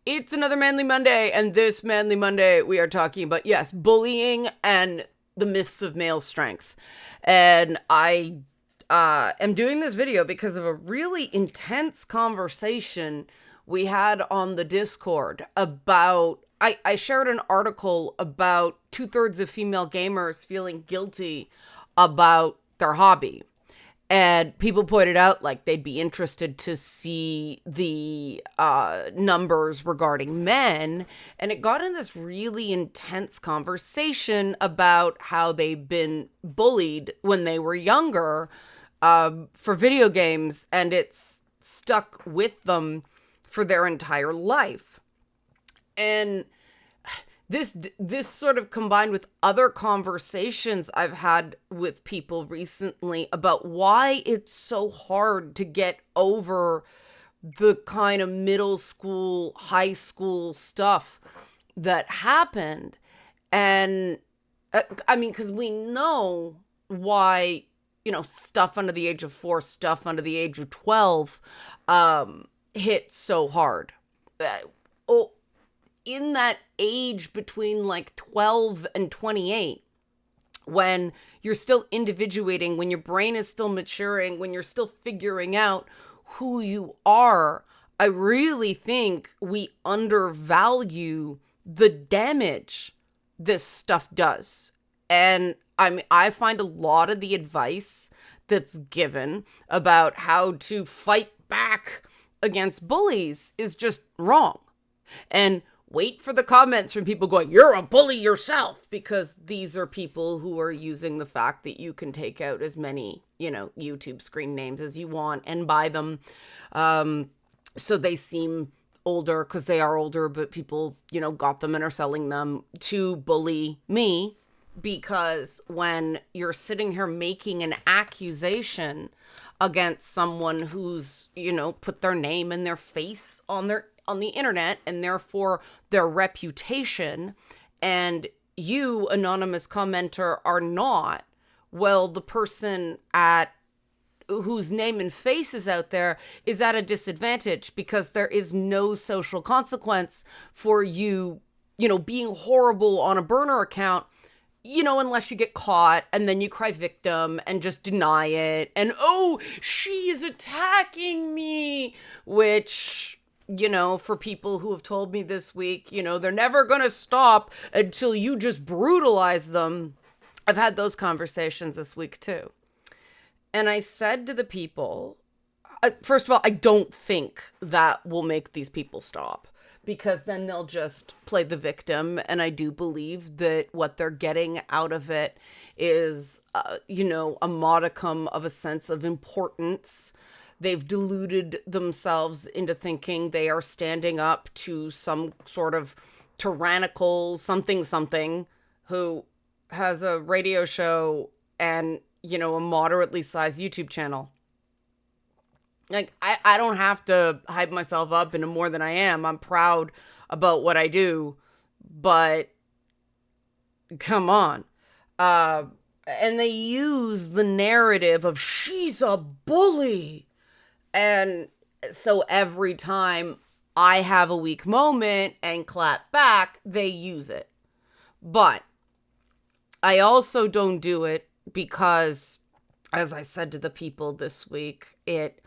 It's another Manly Monday, and this Manly Monday we are talking about, yes, bullying and the myths of male strength. And I am doing this video because of a really intense conversation we had on the Discord about, I shared an article about 2/3 of female gamers feeling guilty about their hobby. And people pointed out, like, they'd be interested to see the numbers regarding men. And it got in this really intense conversation about how they've been bullied when they were younger for video games. And it's stuck with them for their entire life. And this sort of combined with other conversations I've had with people recently about why it's so hard to get over the kind of middle school, high school stuff that happened. And I mean, because we know why, stuff under the age of 4, stuff under the age of 12 hit so hard. In that age between like 12 and 28, when you're still individuating, when your brain is still maturing, when you're still figuring out who you are, I really think we undervalue the damage this stuff does. And I find a lot of the advice that's given about how to fight back against bullies is just wrong. And wait for the comments from people going, "You're a bully yourself," because these are people who are using the fact that you can take out as many, YouTube screen names as you want and buy them. So they seem older because they are older, but people, got them and are selling them to bully me. Because when you're sitting here making an accusation against someone who's, put their name and their face on the internet, and therefore their reputation, and you, anonymous commenter, are not, well, the person whose name and face is out there is at a disadvantage because there is no social consequence for you, being horrible on a burner account, unless you get caught and then you cry victim and just deny it. And, oh, she is attacking me, which, for people who have told me this week, they're never going to stop until you just brutalize them. I've had those conversations this week too. And I said to the people, first of all, I don't think that will make these people stop, because then they'll just play the victim. And I do believe that what they're getting out of it is, a modicum of a sense of importance. They've deluded themselves into thinking they are standing up to some sort of tyrannical something who has a radio show and, a moderately sized YouTube channel. Like, I don't have to hype myself up into more than I am. I'm proud about what I do, but come on. And they use the narrative of she's a bully. And so every time I have a weak moment and clap back, they use it. But I also don't do it because, as I said to the people this week, it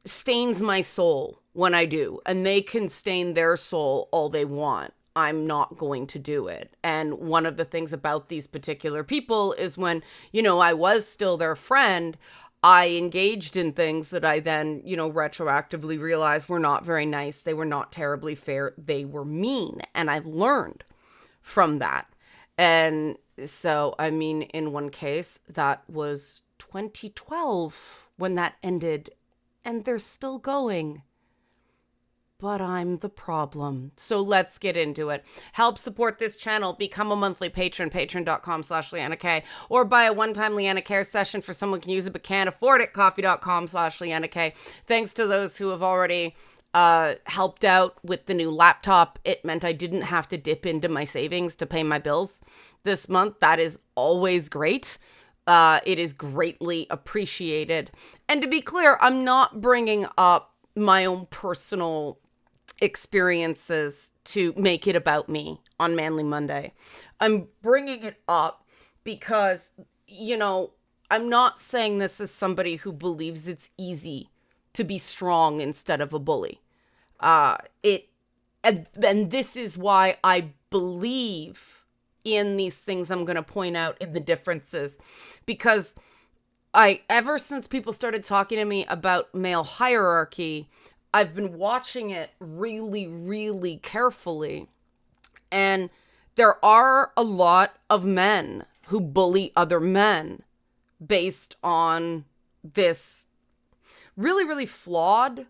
stains my soul when I do, and they can stain their soul all they want. I'm not going to do it. And one of the things about these particular people is when, I was still their friend, I engaged in things that I then, retroactively realized were not very nice. They were not terribly fair. They were mean. And I've learned from that. And so, in one case, that was 2012 when that ended, and they're still going. But I'm the problem. So let's get into it. Help support this channel. Become a monthly patron, patreon.com/LeannaK, or buy a one-time Leanna Care session for someone who can use it but can't afford it, coffee.com/LeannaK. Thanks to those who have already helped out with the new laptop. It meant I didn't have to dip into my savings to pay my bills this month. That is always great. It is greatly appreciated. And to be clear, I'm not bringing up my own personal experiences to make it about me on Manly Monday. I'm bringing it up because, I'm not saying this as somebody who believes it's easy to be strong instead of a bully. And this is why I believe in these things I'm going to point out in the differences, because ever since people started talking to me about male hierarchy, I've been watching it really, really carefully. And there are a lot of men who bully other men based on this really, really flawed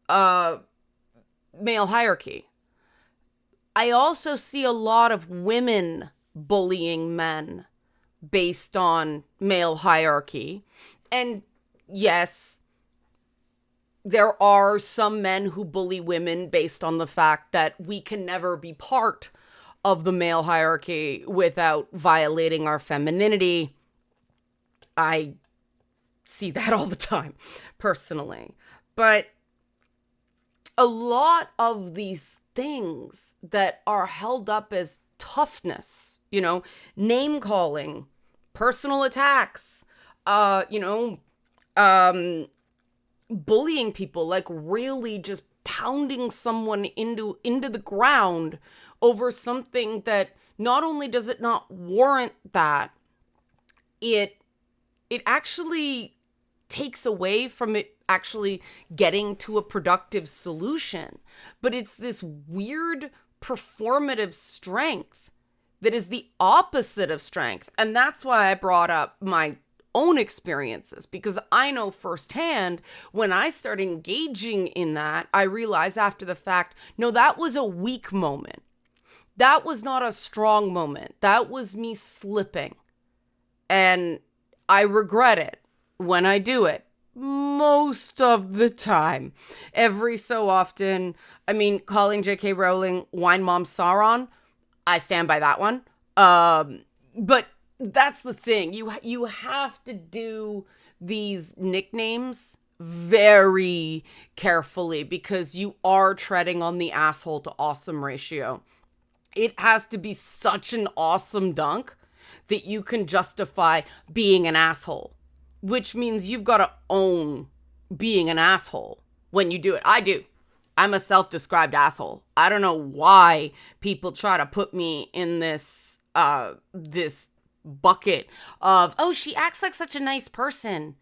male hierarchy. I also see a lot of women bullying men based on male hierarchy. And yes, there are some men who bully women based on the fact that we can never be part of the male hierarchy without violating our femininity. I see that all the time, personally. But a lot of these things that are held up as toughness, name calling, personal attacks, bullying people, like really just pounding someone into the ground over something that not only does it not warrant that, it actually takes away from it actually getting to a productive solution. But it's this weird performative strength that is the opposite of strength. And that's why I brought up my own experiences, because I know firsthand when I start engaging in that, I realize after the fact, no, that was a weak moment. That was not a strong moment. That was me slipping. And I regret it when I do it. Most of the time. Every so often. I mean, calling J.K. Rowling Wine Mom Sauron, I stand by that one. But that's the thing. You have to do these nicknames very carefully, because you are treading on the asshole to awesome ratio. It has to be such an awesome dunk that you can justify being an asshole, which means you've got to own being an asshole when you do it. I do. I'm a self-described asshole. I don't know why people try to put me in this bucket of, oh, she acts like such a nice person.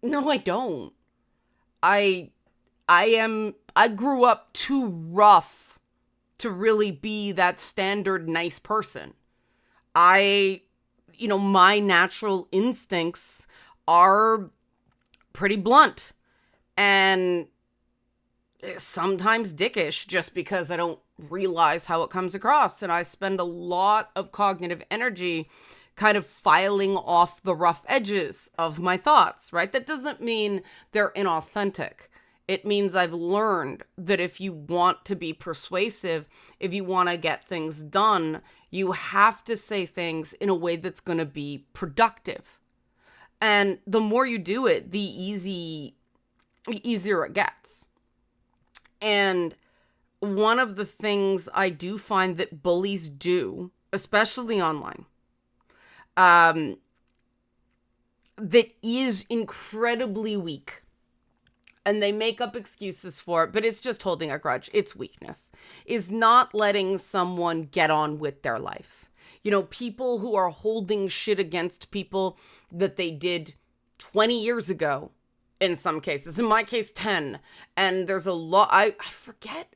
No, I don't. I grew up too rough to really be that standard nice person. My natural instincts are pretty blunt and sometimes dickish, just because I don't realize how it comes across. And I spend a lot of cognitive energy kind of filing off the rough edges of my thoughts, right? That doesn't mean they're inauthentic. It means I've learned that if you want to be persuasive, if you want to get things done, you have to say things in a way that's going to be productive. And the more you do it, the easier it gets. And one of the things I do find that bullies do, especially online, that is incredibly weak, and they make up excuses for it, but it's just holding a grudge. It's weakness, is not letting someone get on with their life. People who are holding shit against people that they did 20 years ago, in some cases, in my case, 10. And there's a lot, I forget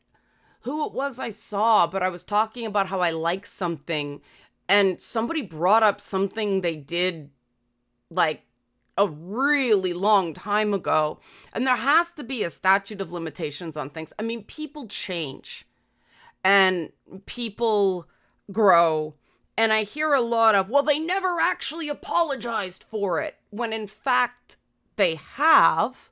who it was I saw, but I was talking about how I like something, and somebody brought up something they did like a really long time ago. And there has to be a statute of limitations on things. I mean, people change and people grow. And I hear a lot of, well, they never actually apologized for it, when in fact they have.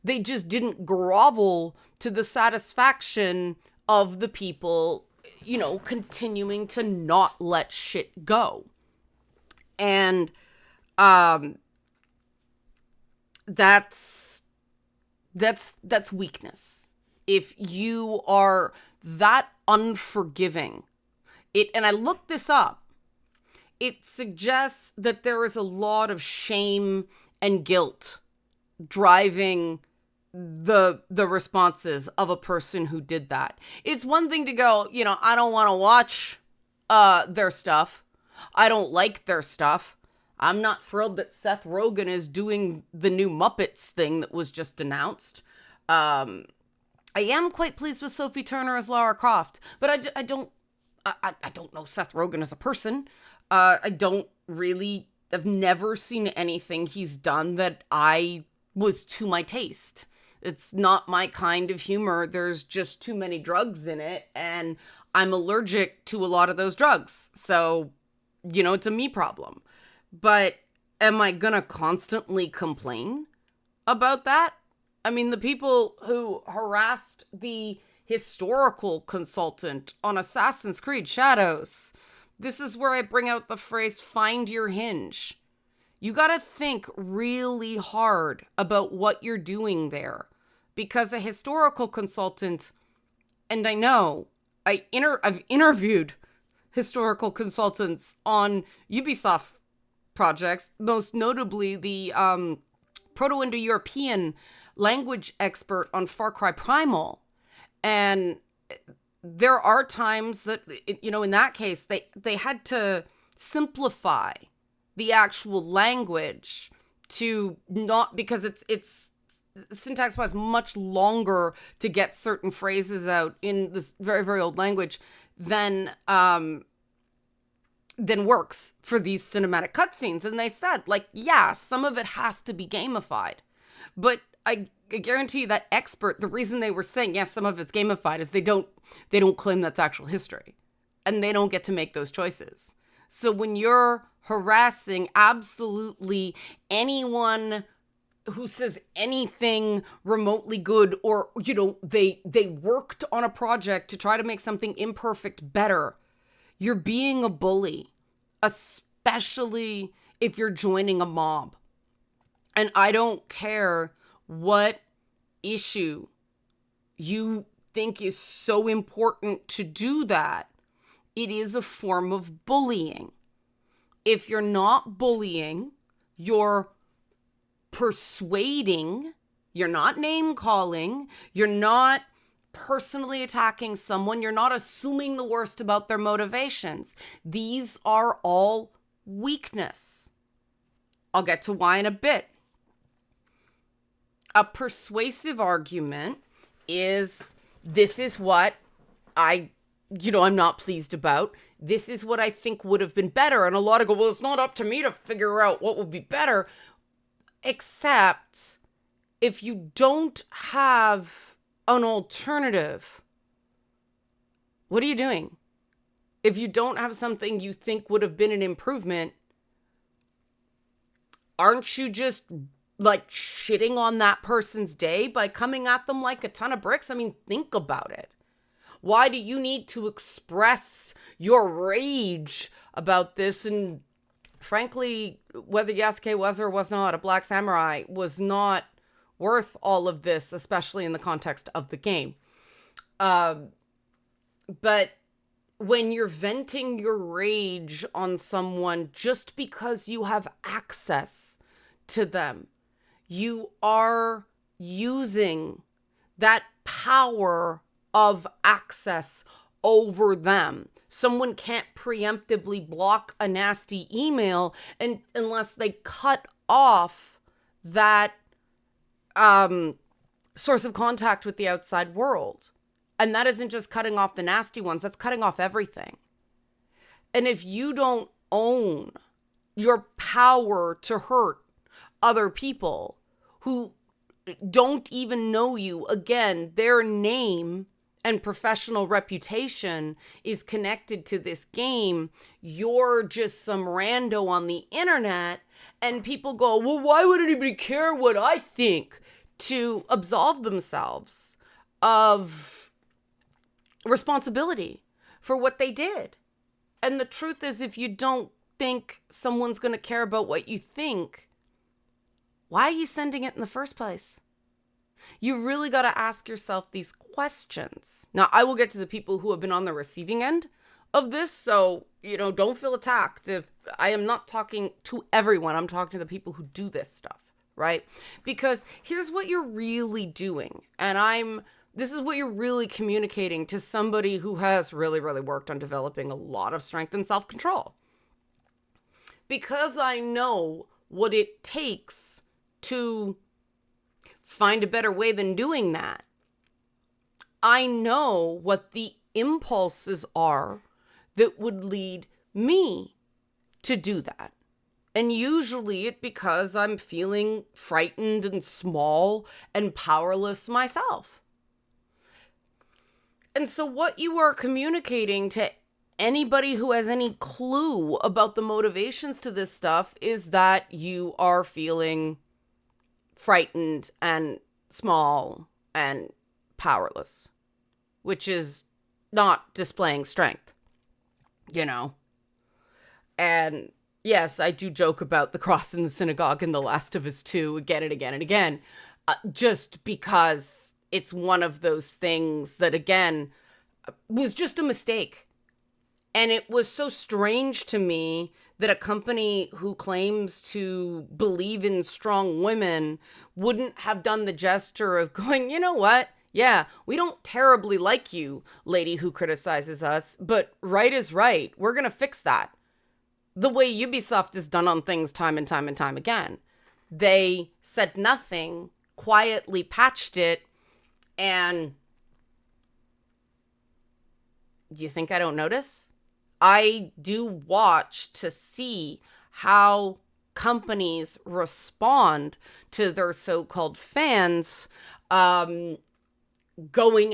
They just didn't grovel to the satisfaction of the people, continuing to not let shit go. And that's That's weakness. If you are that unforgiving, and I looked this up, it suggests that there is a lot of shame and guilt driving the responses of a person who did that. It's one thing to go, I don't want to watch their stuff. I don't like their stuff. I'm not thrilled that Seth Rogen is doing the new Muppets thing that was just announced. I am quite pleased with Sophie Turner as Lara Croft, but I don't know Seth Rogen as a person. I've never seen anything he's done that I was to my taste. It's not my kind of humor. There's just too many drugs in it, and I'm allergic to a lot of those drugs. So, it's a me problem. But am I gonna constantly complain about that? I mean, the people who harassed the historical consultant on Assassin's Creed Shadows, this is where I bring out the phrase, find your hinge. You gotta think really hard about what you're doing there. Because a historical consultant, and I know, I've interviewed historical consultants on Ubisoft projects, most notably the Proto-Indo-European language expert on Far Cry Primal. And there are times that, in that case, they had to simplify the actual language to not, because it's syntax-wise much longer to get certain phrases out in this very, very old language than works for these cinematic cutscenes. And they said, some of it has to be gamified. But I guarantee you that expert, the reason they were saying, yes, some of it's gamified is they don't claim that's actual history. And they don't get to make those choices. So when you're harassing absolutely anyone who says anything remotely good, or, they worked on a project to try to make something imperfect better, you're being a bully, especially if you're joining a mob. And I don't care what issue you think is so important to do that. It is a form of bullying. If you're not bullying, you're persuading, you're not name calling, you're not personally attacking someone, you're not assuming the worst about their motivations. These are all weakness. I'll get to why in a bit. A persuasive argument is, this is what I'm not pleased about. This is what I think would have been better. And a lot of go, well, it's not up to me to figure out what would be better. Except if you don't have an alternative, what are you doing? If you don't have something you think would have been an improvement, aren't you just shitting on that person's day by coming at them like a ton of bricks? I mean, think about it. Why do you need to express your rage about this? And frankly, whether Yasuke was or was not a black samurai was not worth all of this, especially in the context of the game. But when you're venting your rage on someone just because you have access to them, you are using that power of access over them. Someone can't preemptively block a nasty email unless they cut off that source of contact with the outside world. And that isn't just cutting off the nasty ones, that's cutting off everything. And if you don't own your power to hurt other people who don't even know you, again, their name and professional reputation is connected to this game, you're just some rando on the internet, and people go, well, why would anybody care what I think? To absolve themselves of responsibility for what they did. And the truth is, if you don't think someone's going to care about what you think, why are you sending it in the first place? You really got to ask yourself these questions. Now, I will get to the people who have been on the receiving end of this, so, don't feel attacked. If I am not talking to everyone, I'm talking to the people who do this stuff, right? Because here's what you're really doing. And this is what you're really communicating to somebody who has really, really worked on developing a lot of strength and self-control. Because I know what it takes to find a better way than doing that. I know what the impulses are that would lead me to do that. And usually it's because I'm feeling frightened and small and powerless myself. And so what you are communicating to anybody who has any clue about the motivations to this stuff is that you are feeling frightened and small and powerless, which is not displaying strength, And yes, I do joke about the cross in the synagogue in The Last of Us 2 again and again and again, just because it's one of those things that, again, was just a mistake. And it was so strange to me that a company who claims to believe in strong women wouldn't have done the gesture of going, you know what? Yeah, we don't terribly like you, lady who criticizes us, but right is right. We're going to fix that. The way Ubisoft has done on things time and time and time again. They said nothing, quietly patched it, and do you think I don't notice? I do watch to see how companies respond to their so-called fans going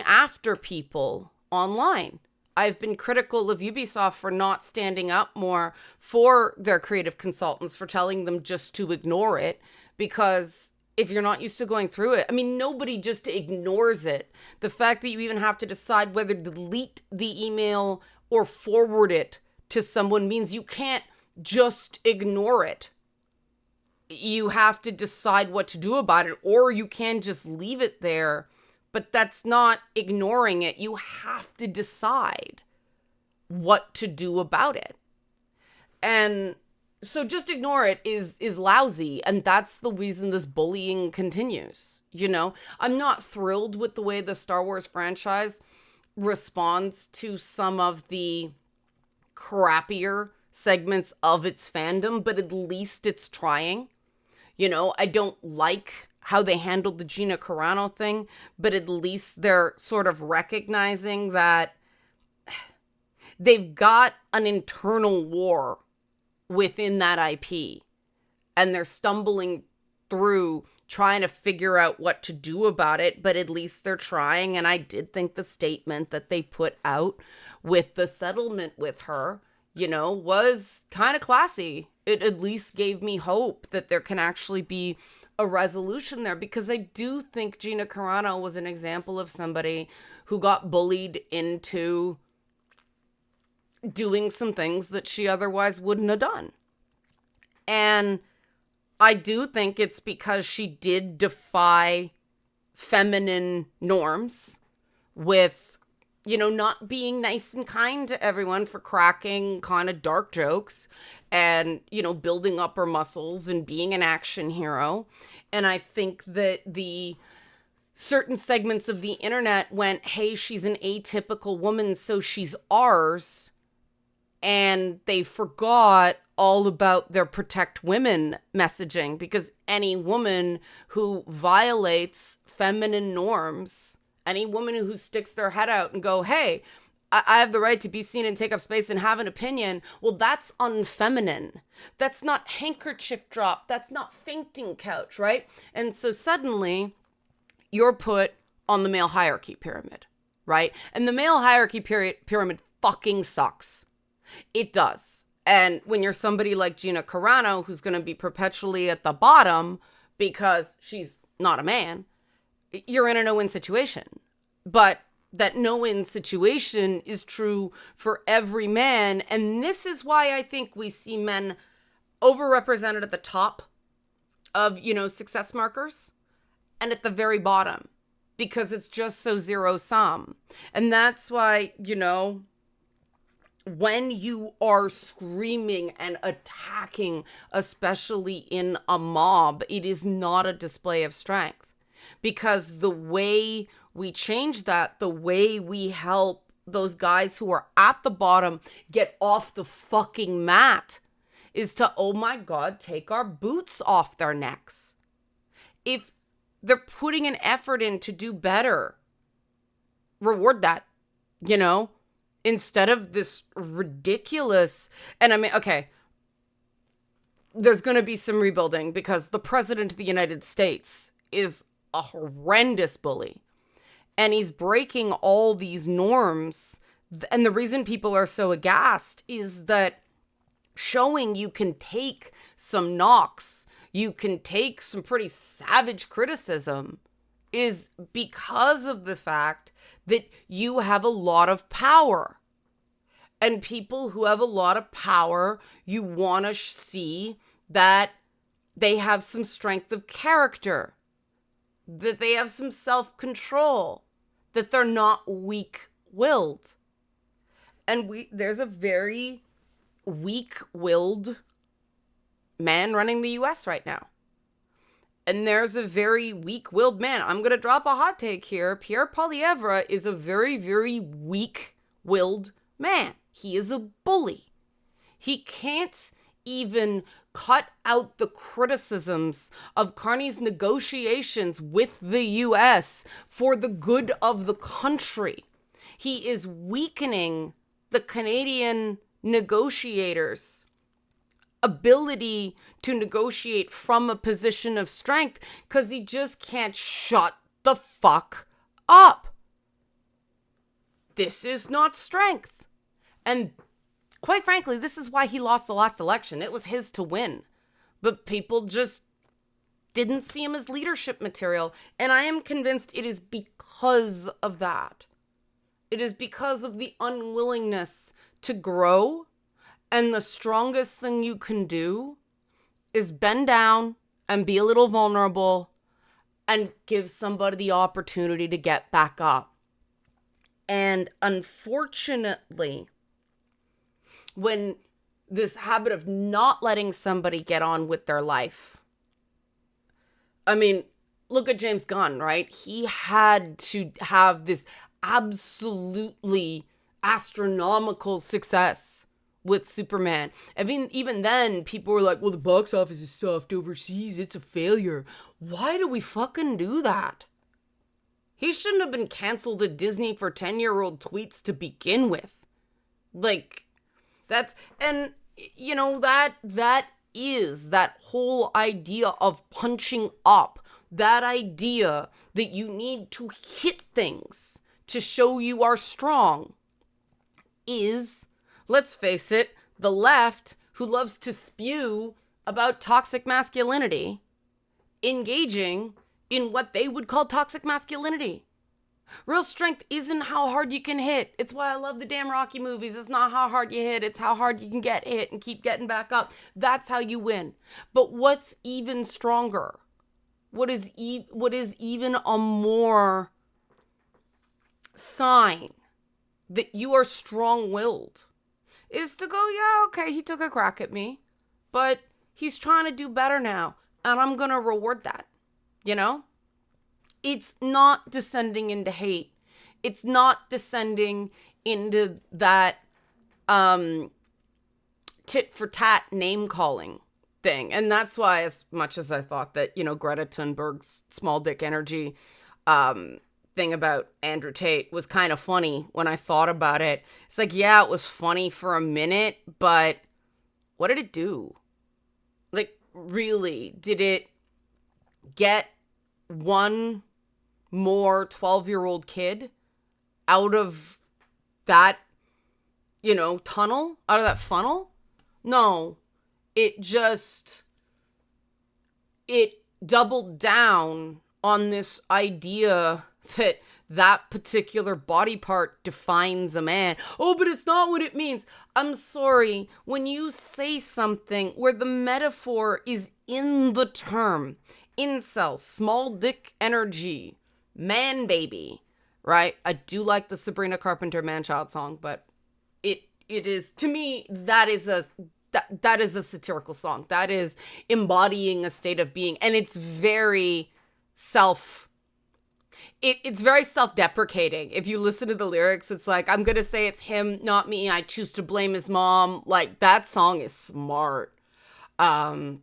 after people online. I've been critical of Ubisoft for not standing up more for their creative consultants, for telling them just to ignore it, because if you're not used to going through it, nobody just ignores it. The fact that you even have to decide whether to delete the email or forward it to someone means you can't just ignore it. You have to decide what to do about it, or you can just leave it there. But that's not ignoring it. You have to decide what to do about it. And so just ignore it is lousy. And that's the reason this bullying continues. I'm not thrilled with the way the Star Wars franchise responds to some of the crappier segments of its fandom, but at least it's trying. I don't like how they handled the Gina Carano thing, but at least they're sort of recognizing that they've got an internal war within that IP, and they're stumbling through trying to figure out what to do about it, but at least they're trying. And I did think the statement that they put out with the settlement with her, was kind of classy. It at least gave me hope that there can actually be a resolution there, because I do think Gina Carano was an example of somebody who got bullied into doing some things that she otherwise wouldn't have done. And I do think it's because she did defy feminine norms with, not being nice and kind to everyone, for cracking kind of dark jokes and, building up her muscles and being an action hero. And I think that the certain segments of the internet went, hey, she's an atypical woman, so she's ours. And they forgot all about their protect women messaging, because any woman who violates feminine norms, any woman who sticks their head out and go, hey, I have the right to be seen and take up space and have an opinion. Well, that's unfeminine. That's not handkerchief drop. That's not fainting couch, right? And so suddenly you're put on the male hierarchy pyramid, right? And the male hierarchy pyramid fucking sucks. It does. And when you're somebody like Gina Carano, who's going to be perpetually at the bottom because she's not a man, you're in a no-win situation. But that no-win situation is true for every man. And this is why I think we see men overrepresented at the top of, success markers. and at the very bottom, because it's just so zero sum. And that's why, when you are screaming and attacking, especially in a mob, it is not a display of strength. Because the way we change that, the way we help those guys who are at the bottom get off the fucking mat, is to, oh my God, take our boots off their necks. If they're putting an effort in to do better, reward that, instead of this ridiculous. And I mean, okay, there's going to be some rebuilding because the president of the United States is a horrendous bully. And he's breaking all these norms. And the reason people are so aghast is that showing you can take some knocks, you can take some pretty savage criticism, is because of the fact that you have a lot of power. And people who have a lot of power, you want to see that they have some strength of character, that they have some self-control, that they're not weak-willed. And there's a very weak-willed man running the US right now. And there's a very weak-willed man. I'm going to drop a hot take here. Pierre Poilievre is a very, very weak-willed man. He is a bully. He can't even cut out the criticisms of Carney's negotiations with the US for the good of the country. He is weakening the Canadian negotiators' ability to negotiate from a position of strength because he just can't shut the fuck up. This is not strength. And quite frankly, this is why he lost the last election. It was his to win. But people just didn't see him as leadership material. And I am convinced it is because of that. It is because of the unwillingness to grow. And the strongest thing you can do is bend down and be a little vulnerable and give somebody the opportunity to get back up. And unfortunately, when this habit of not letting somebody get on with their life, I mean, look at James Gunn, right? He had to have this absolutely astronomical success with Superman. I mean, even then, people were like, well, the box office is soft overseas. It's a failure. Why do we fucking do that? He shouldn't have been canceled at Disney for 10-year-old tweets to begin with. Like, that's, and, that is that whole idea of punching up. That idea that you need to hit things to show you are strong is, let's face it, the left, who loves to spew about toxic masculinity, engaging in what they would call toxic masculinity. Real strength isn't how hard you can hit. It's why I love the damn Rocky movies. It's not how hard you hit. It's how hard you can get hit and keep getting back up. That's how you win. But what's even stronger? What is even a more sign that you are strong-willed is to go, yeah, okay, he took a crack at me, but he's trying to do better now, and I'm going to reward that, It's not descending into hate. It's not descending into that tit-for-tat name-calling thing. And that's why, as much as I thought that, Greta Thunberg's small dick energy thing about Andrew Tate was kind of funny when I thought about it. It's like, yeah, it was funny for a minute, but what did it do? Like, really, did it get one more 12-year-old kid out of that, tunnel, out of that funnel? No, it doubled down on this idea that particular body part defines a man. Oh, but it's not what it means. I'm sorry. When you say something where the metaphor is in the term, incel, small dick energy, man baby, right? I do like the Sabrina Carpenter Man-Child song, but it is, to me, that is a satirical song. That is embodying a state of being, and it's very it's very self-deprecating. If you listen to the lyrics, it's like, I'm gonna say it's him, not me. I choose to blame his mom. Like, that song is smart. But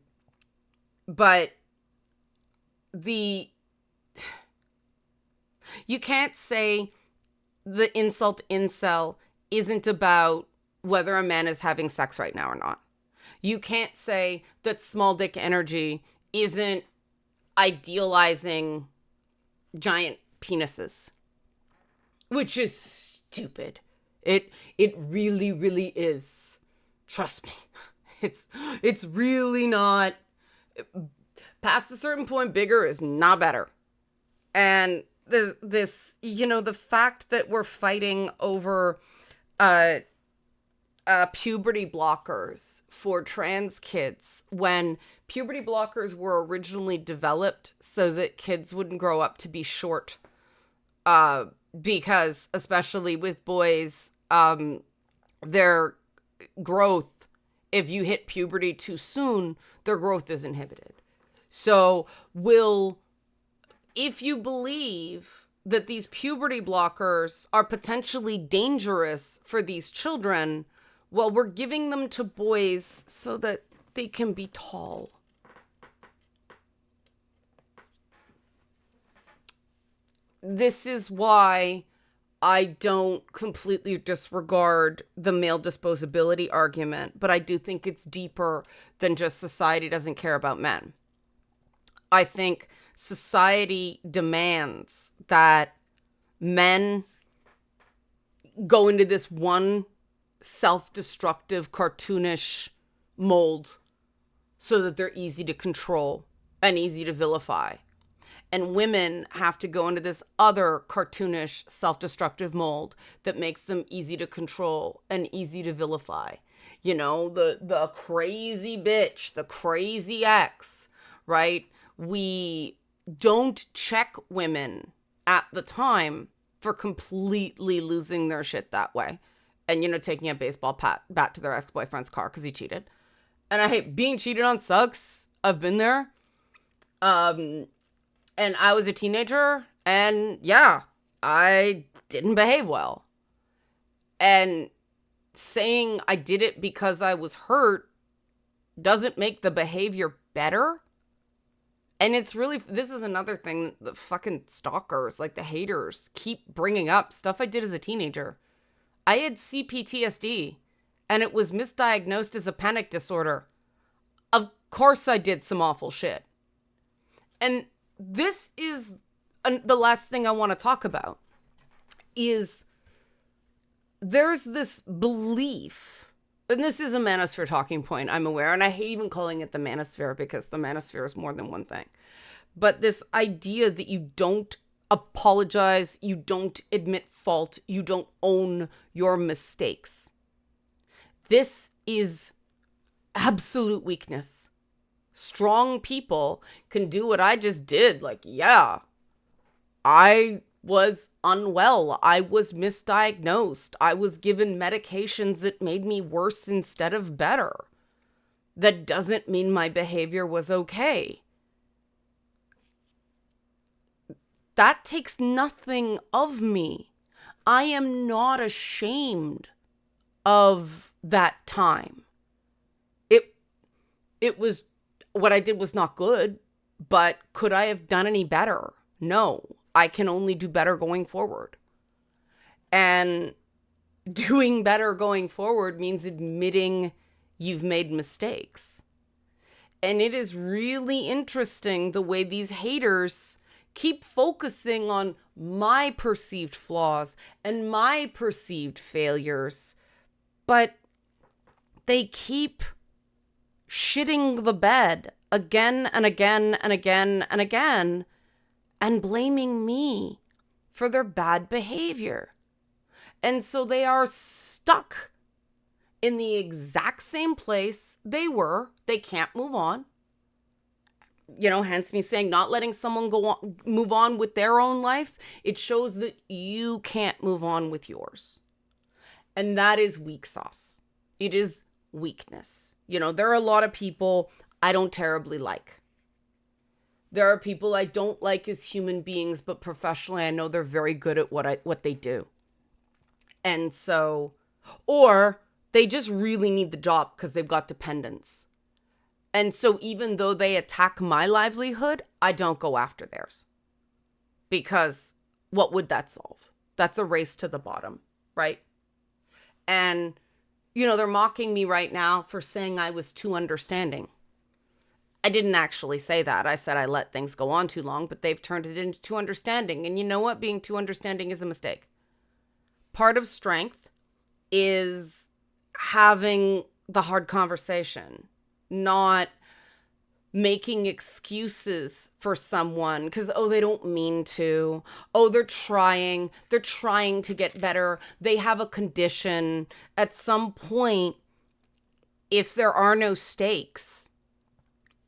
you can't say the insult incel isn't about whether a man is having sex right now or not. You can't say that small dick energy isn't idealizing giant penises, which is stupid. It really, really is. Trust me. It's really not. Past a certain point, bigger is not better. And this, the fact that we're fighting over puberty blockers for trans kids, when puberty blockers were originally developed so that kids wouldn't grow up to be short, because especially with boys, their growth, if you hit puberty too soon, their growth is inhibited. So if you believe that these puberty blockers are potentially dangerous for these children, well, we're giving them to boys so that they can be tall. This is why I don't completely disregard the male disposability argument, but I do think it's deeper than just society doesn't care about men. I think society demands that men go into this one self-destructive, cartoonish mold so that they're easy to control and easy to vilify. And women have to go into this other cartoonish, self-destructive mold that makes them easy to control and easy to vilify. The crazy bitch, the crazy ex, right? We don't check women at the time for completely losing their shit that way. And, taking a baseball bat to their ex-boyfriend's car because he cheated. And I hate being cheated on sucks. I've been there. And I was a teenager, and yeah, I didn't behave well. And saying I did it because I was hurt doesn't make the behavior better. And it's really, this is another thing, the fucking stalkers, like the haters, keep bringing up stuff I did as a teenager. I had CPTSD, and it was misdiagnosed as a panic disorder. Of course I did some awful shit. And this is the last thing I want to talk about, is there's this belief, and this is a manosphere talking point, I'm aware, and I hate even calling it the manosphere because the manosphere is more than one thing. But this idea that you don't apologize, you don't admit fault, you don't own your mistakes. This is absolute weakness. Strong people can do what I just did. Like, yeah, I was unwell. I was misdiagnosed. I was given medications that made me worse instead of better. That doesn't mean my behavior was okay. That takes nothing of me. I am not ashamed of that time. It was, what I did was not good, but could I have done any better? No, I can only do better going forward. And doing better going forward means admitting you've made mistakes. And it is really interesting the way these haters keep focusing on my perceived flaws and my perceived failures, but they keep shitting the bed again and again and again and again and blaming me for their bad behavior. And so they are stuck in the exact same place they were. They can't move on. hence me saying not letting someone move on with their own life. It shows that you can't move on with yours. And that is weak sauce. It is weakness. There are a lot of people I don't terribly like. There are people I don't like as human beings, but professionally, I know they're very good at what they do. And so, or they just really need the job because they've got dependents. And so even though they attack my livelihood, I don't go after theirs. Because what would that solve? That's a race to the bottom, right? And, they're mocking me right now for saying I was too understanding. I didn't actually say that. I said I let things go on too long, but they've turned it into too understanding. And you know what? Being too understanding is a mistake. Part of strength is having the hard conversation, not making excuses for someone because, they don't mean to. They're trying to get better. They have a condition. At some point, if there are no stakes,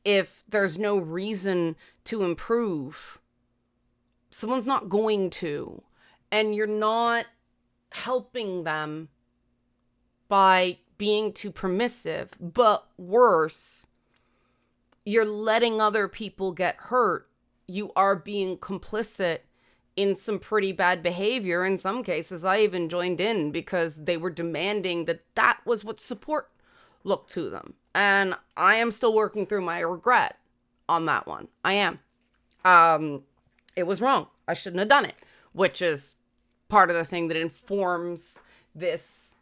if there's no reason to improve, someone's not going to. And you're not helping them by being too permissive. But worse, you're letting other people get hurt. You are being complicit in some pretty bad behavior. In some cases, I even joined in because they were demanding that was what support looked to them. And I am still working through my regret on that one. I am. It was wrong. I shouldn't have done it, which is part of the thing that informs this,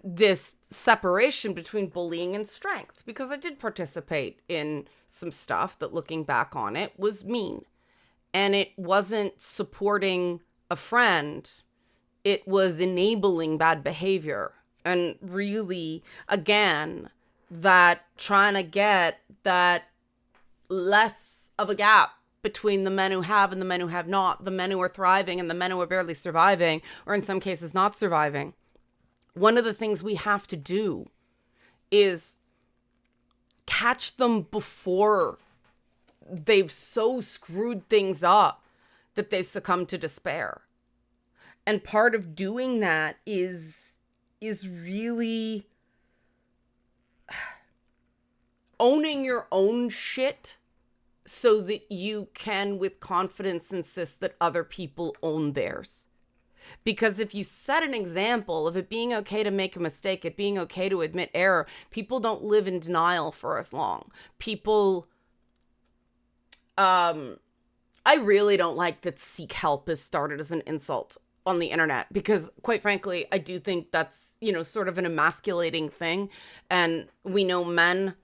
this separation between bullying and strength, because I did participate in some stuff that, looking back on it, was mean. And it wasn't supporting a friend. It was enabling bad behavior. And really, again, that trying to get that less of a gap between the men who have and the men who have not, the men who are thriving and the men who are barely surviving, or in some cases not surviving. One of the things we have to do is catch them before they've so screwed things up that they succumb to despair. And part of doing that is really owning your own shit so that you can, with confidence, insist that other people own theirs. Because if you set an example of it being okay to make a mistake, it being okay to admit error, people don't live in denial for as long. People, I really don't like that seek help is started as an insult on the internet, because quite frankly, I do think that's, sort of an emasculating thing. And we know men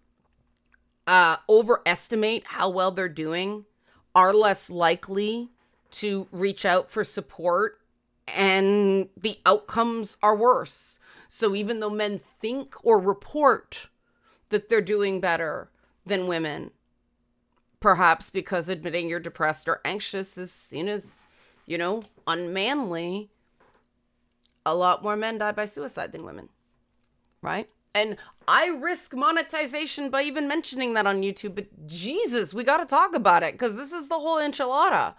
overestimate how well they're doing, are less likely to reach out for support, and the outcomes are worse. So even though men think or report that they're doing better than women, perhaps because admitting you're depressed or anxious is seen as, unmanly, a lot more men die by suicide than women, right? And I risk monetization by even mentioning that on YouTube, but Jesus, we got to talk about it, because this is the whole enchilada,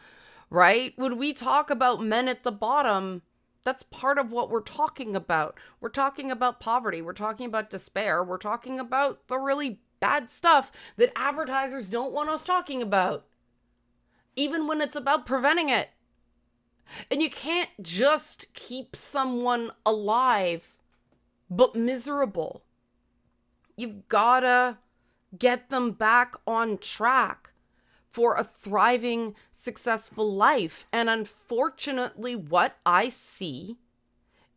right? When we talk about men at the bottom, that's part of what we're talking about. We're talking about poverty. We're talking about despair. We're talking about the really bad stuff that advertisers don't want us talking about, even when it's about preventing it. And you can't just keep someone alive but miserable. You've gotta get them back on track for a thriving, successful life. And unfortunately, what I see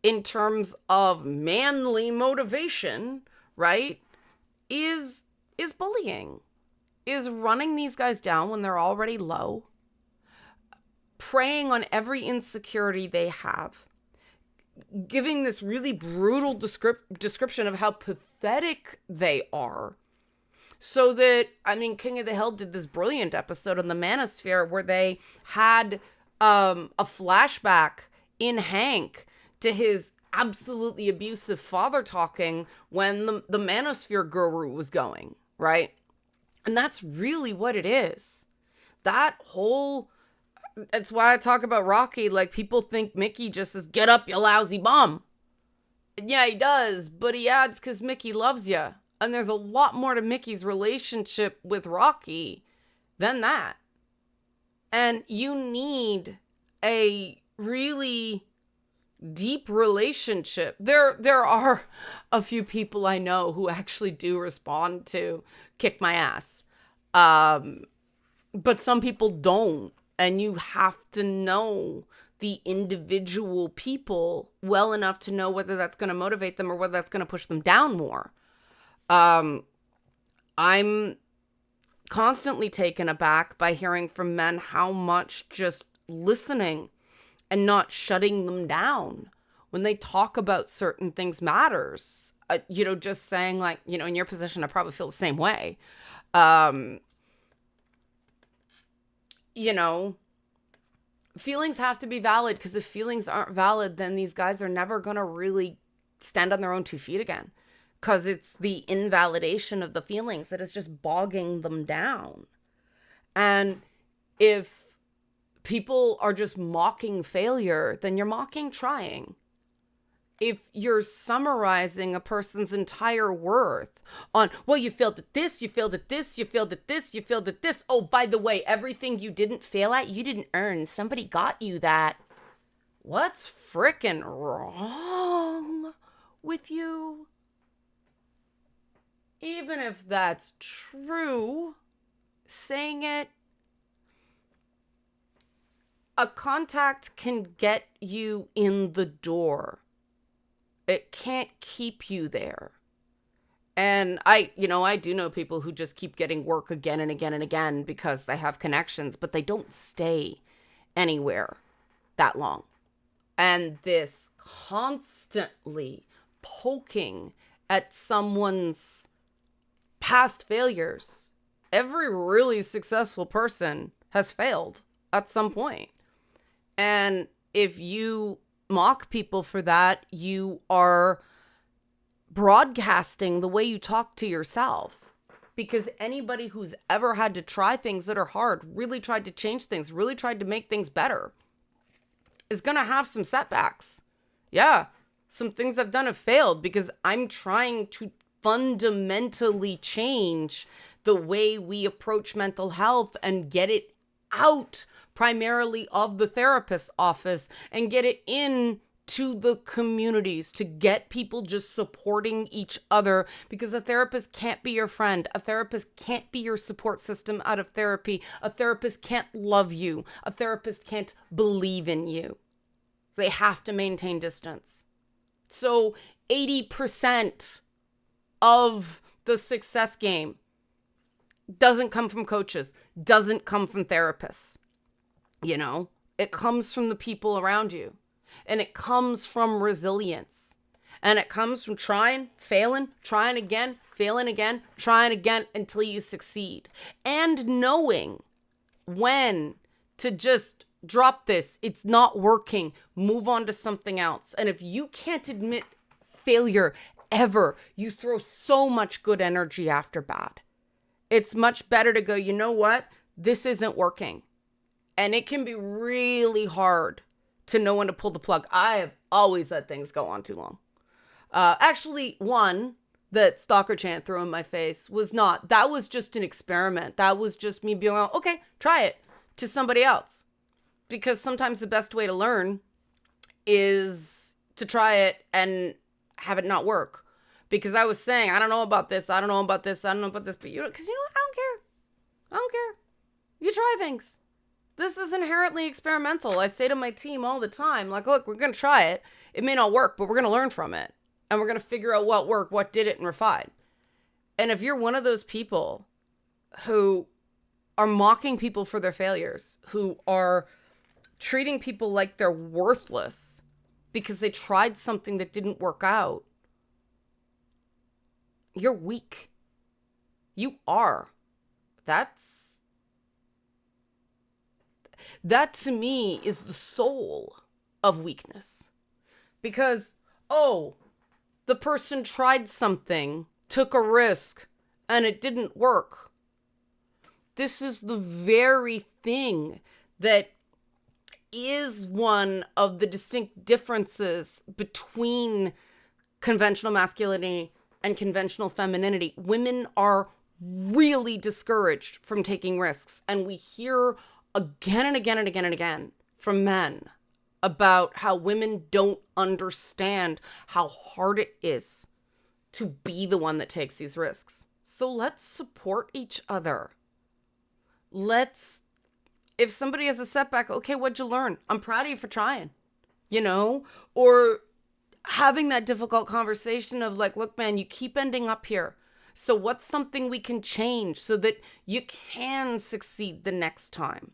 in terms of manly motivation, right, is bullying, is running these guys down when they're already low, preying on every insecurity they have, giving this really brutal description of how pathetic they are. So that, King of the Hill did this brilliant episode on the manosphere where they had a flashback in Hank to his absolutely abusive father talking when the manosphere guru was going, right? And that's really what it is. That whole, that's why I talk about Rocky. Like, people think Mickey just says, get up, you lousy bum. And yeah, he does, but he adds because Mickey loves you. And there's a lot more to Mickey's relationship with Rocky than that. And you need a really deep relationship. There are a few people I know who actually do respond to kick my ass. But some people don't. And you have to know the individual people well enough to know whether that's going to motivate them or whether that's going to push them down more. I'm constantly taken aback by hearing from men how much just listening and not shutting them down when they talk about certain things matters. Just saying, like, in your position, I probably feel the same way. Feelings have to be valid, because if feelings aren't valid, then these guys are never going to really stand on their own 2 feet again, because it's the invalidation of the feelings that is just bogging them down. And if people are just mocking failure, then you're mocking trying. If you're summarizing a person's entire worth on, well, you failed at this, you failed at this, you failed at this, you failed at this. Oh, by the way, everything you didn't fail at, you didn't earn. Somebody got you that. What's frickin' wrong with you? Even if that's true, saying it, a contact can get you in the door. It can't keep you there. And I do know people who just keep getting work again and again and again because they have connections, but they don't stay anywhere that long. And this constantly poking at someone's past failures. Every really successful person has failed at some point. And if you mock people for that, you are broadcasting the way you talk to yourself. Because anybody who's ever had to try things that are hard, really tried to change things, really tried to make things better, is going to have some setbacks. Yeah, some things I've done have failed because I'm trying to fundamentally change the way we approach mental health and get it out primarily of the therapist's office and get it in to the communities, to get people just supporting each other, because a therapist can't be your friend. A therapist can't be your support system out of therapy. A therapist can't love you. A therapist can't believe in you. They have to maintain distance. So 80% of the success game doesn't come from coaches, doesn't come from therapists. It comes from the people around you, and it comes from resilience, and it comes from trying, failing, trying again, failing again, trying again until you succeed, and knowing when to just drop this. It's not working. Move on to something else. And if you can't admit failure ever, you throw so much good energy after bad. It's much better to go, you know what? This isn't working. And it can be really hard to know when to pull the plug. I have always let things go on too long. Actually, one that Stalker Chant threw in my face was not. That was just an experiment. That was just me being like, okay, try it to somebody else. Because sometimes the best way to learn is to try it and have it not work. Because I was saying, I don't know about this. I don't know about this. I don't know about this. But because I don't care. I don't care. You try things. This is inherently experimental. I say to my team all the time, like, look, we're going to try it. It may not work, but we're going to learn from it. And we're going to figure out what worked, what did it, and refine. And if you're one of those people who are mocking people for their failures, who are treating people like they're worthless because they tried something that didn't work out, you're weak. You are. That to me is the soul of weakness. Because, the person tried something, took a risk, and it didn't work. This is the very thing that is one of the distinct differences between conventional masculinity and conventional femininity. Women are really discouraged from taking risks. And we hear again and again and again and again from men about how women don't understand how hard it is to be the one that takes these risks. So let's support each other. If somebody has a setback, okay, what'd you learn? I'm proud of you for trying, or having that difficult conversation of like, look, man, you keep ending up here. So what's something we can change so that you can succeed the next time?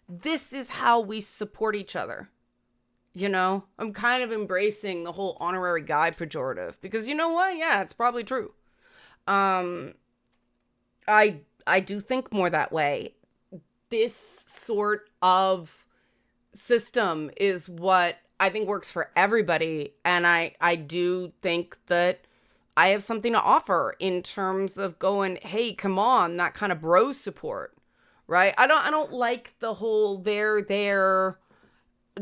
This is how we support each other. I'm kind of embracing the whole honorary guy pejorative because you know what? Yeah, it's probably true. I do think more that way. This sort of system is what I think works for everybody. And I do think that I have something to offer in terms of going, hey, come on, that kind of bro support, right? I don't like the whole they're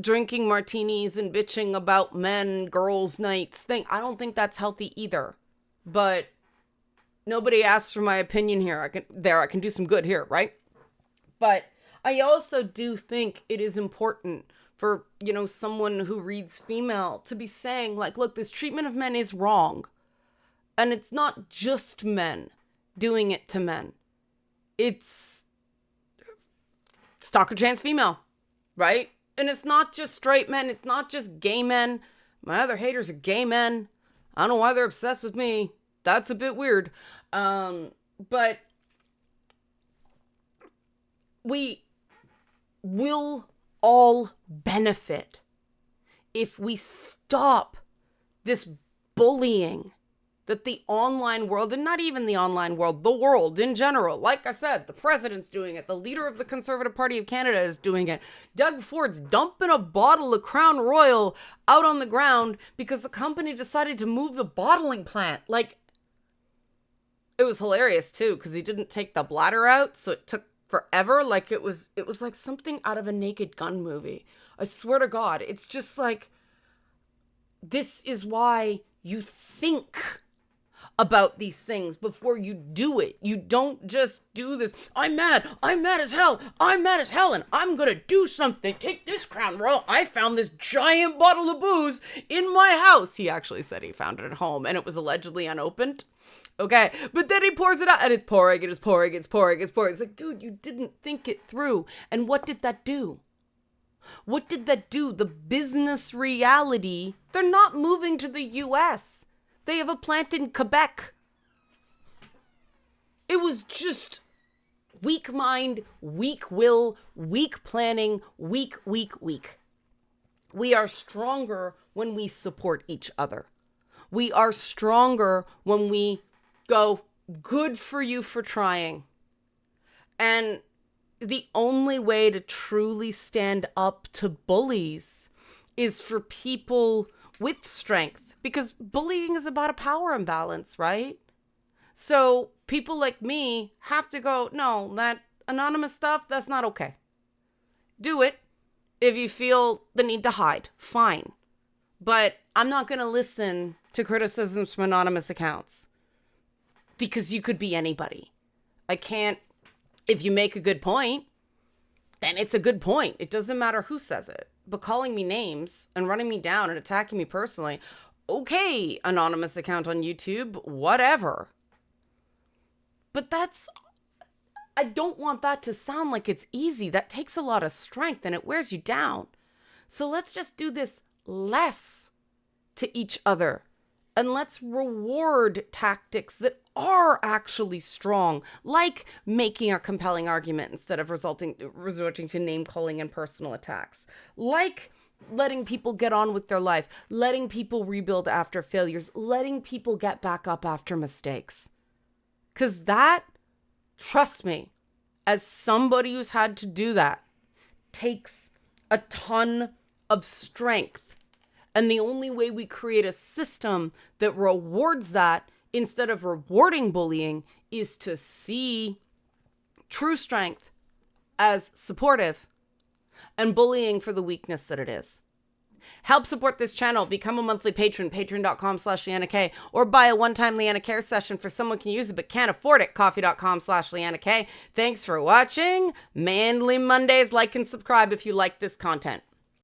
drinking martinis and bitching about men, girls' nights thing. I don't think that's healthy either. But nobody asks for my opinion here. I can do some good here, right? But I also do think it is important for, someone who reads female to be saying like, look, this treatment of men is wrong. And it's not just men doing it to men. It's stalker trans female, right? And it's not just straight men. It's not just gay men. My other haters are gay men. I don't know why they're obsessed with me. That's a bit weird. But we will all benefit if we stop this bullying that the online world, and not even the online world, the world in general, like I said, the president's doing it. The leader of the Conservative Party of Canada is doing it. Doug Ford's dumping a bottle of Crown Royal out on the ground because the company decided to move the bottling plant. Like, it was hilarious too, because he didn't take the bladder out, so it took forever. Like it was like something out of a Naked Gun movie. I swear to God, it's just like, this is why you think about these things before you do it. You don't just do this. I'm mad as hell, and I'm gonna do something. Take this Crown Royal. I found this giant bottle of booze in my house. He actually said he found it at home and it was allegedly unopened. Okay, but then he pours it out and it's pouring. It's like, dude, you didn't think it through. And what did that do? The business reality, they're not moving to the US. They have a plant in Quebec. It was just weak mind, weak will, weak planning, weak. We are stronger when we support each other. We are stronger when we go, good for you for trying. And the only way to truly stand up to bullies is for people with strength, because bullying is about a power imbalance, right? So people like me have to go, no, that anonymous stuff, that's not okay. Do it. If you feel the need to hide, fine. But I'm not going to listen to criticisms from anonymous accounts because you could be anybody. I can't. If you make a good point, then it's a good point. It doesn't matter who says it. But calling me names and running me down and attacking me personally, okay, anonymous account on YouTube, whatever. But I don't want that to sound like it's easy. That takes a lot of strength and it wears you down. So let's just do this less to each other. And let's reward tactics that are actually strong, like making a compelling argument instead of resorting to name calling and personal attacks, like letting people get on with their life, letting people rebuild after failures, letting people get back up after mistakes. Because that, trust me, as somebody who's had to do that, takes a ton of strength. And the only way we create a system that rewards that instead of rewarding bullying is to see true strength as supportive, and bullying for the weakness that it is. Help support this channel. Become a monthly patron, patreon.com/LeannaK, or buy a one-time Leanna Care session for someone can use it but can't afford it, coffee.com/LeannaK. Thanks for watching. Manly Mondays. Like and subscribe if you like this content.